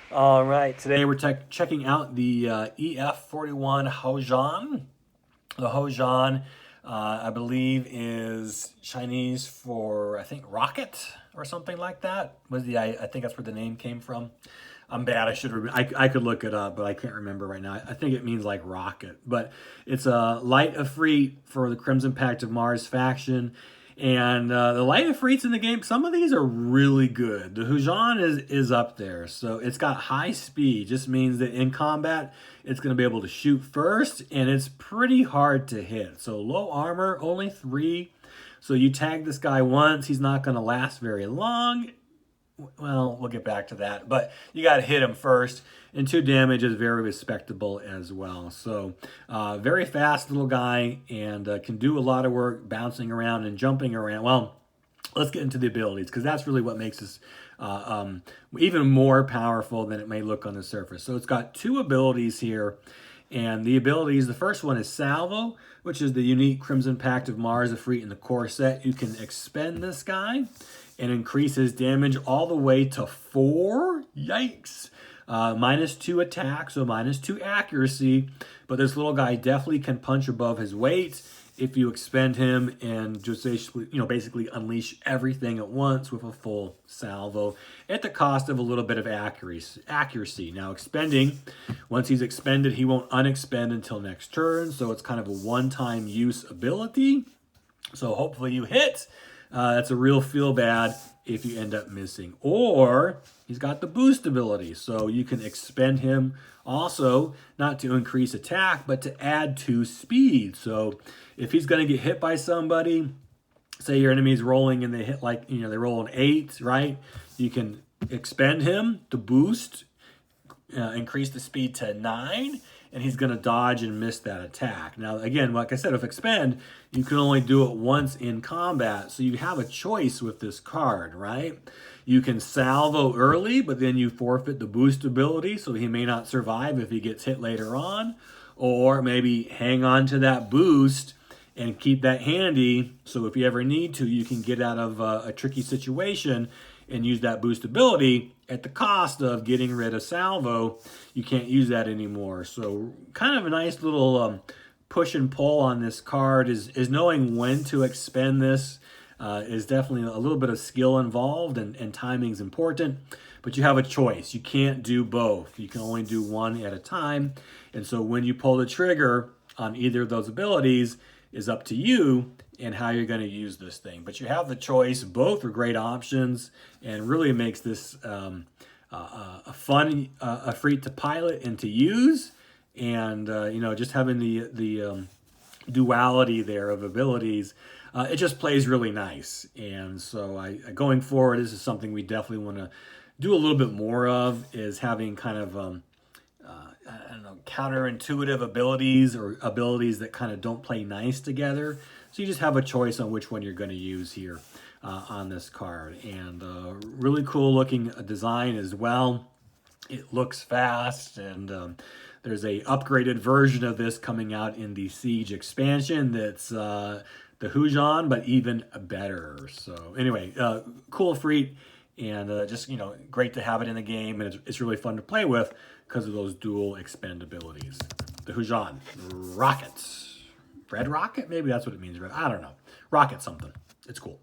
All right, today we're checking out the EF-41Huojian. The Huojian, I believe, is Chinese for, I think, rocket or something like that. I think that's where the name came from. I'm bad. I should remember. I could look it up, but I can't remember right now. I think it means like rocket, but it's a light Efreet for the Crimson Pact of Mars faction. And the light Efreets in the game, some of these are really good. The Huojian is up there. So it's got high speed. Just means that in combat, it's going to be able to shoot first, and it's pretty hard to hit. So low armor, only 3. So you tag this guy once, he's not going to last very long. Well, we'll get back to that, but you got to hit him first, and 2 damage is very respectable as well. So very fast little guy, and can do a lot of work bouncing around and jumping around. Well, let's get into the abilities, because that's really what makes this even more powerful than it may look on the surface. So it's got 2 abilities here. And the abilities, the first one is Salvo, which is the unique Crimson Pact of Mars Efreet in the core set. You can expend this guy and increase his damage all the way to 4. Yikes. -2 attack, so -2 accuracy. But this little guy definitely can punch above his weight if you expend him and just basically unleash everything at once with a full salvo at the cost of a little bit of accuracy. Now expending, once he's expended, he won't unexpend until next turn, so it's kind of a one-time use ability. So hopefully you hit. That's a real feel bad if you end up missing. Or he's got the boost ability, so you can expend him also, not to increase attack, but to add to speed. So if he's going to get hit by somebody, say your enemy's rolling and they hit they roll an 8, right? You can expend him to boost, increase the speed to 9, and he's going to dodge and miss that attack. Now, again, like I said, with expend, you can only do it once in combat, so you have a choice with this card, right? You can salvo early, but then you forfeit the boost ability, so he may not survive if he gets hit later on, or maybe hang on to that boost and keep that handy, so if you ever need to, you can get out of a tricky situation and use that boost ability at the cost of getting rid of salvo. You can't use that anymore. So kind of a nice little push and pull on this card is knowing when to expend this. Is definitely a little bit of skill involved, and timing is important, but you have a choice. You can't do both. You can only do one at a time. And so when you pull the trigger on either of those abilities is up to you and how you're going to use this thing. But you have the choice. Both are great options, and really makes this a fun Efreet to pilot and to use. And just having the duality there of abilities, it just plays really nice. And so going forward, this is something we definitely want to do a little bit more of, is having kind of counterintuitive abilities, or abilities that kind of don't play nice together. So you just have a choice on which one you're going to use here on this card. And really cool looking design as well. It looks fast, and there's a upgraded version of this coming out in the Siege expansion that's the Huojian, but even better. So anyway, cool Efreet, and just great to have it in the game, and it's really fun to play with because of those dual expend abilities. The Huojian, rockets, red rocket, maybe that's what it means. I don't know, rocket something. It's cool.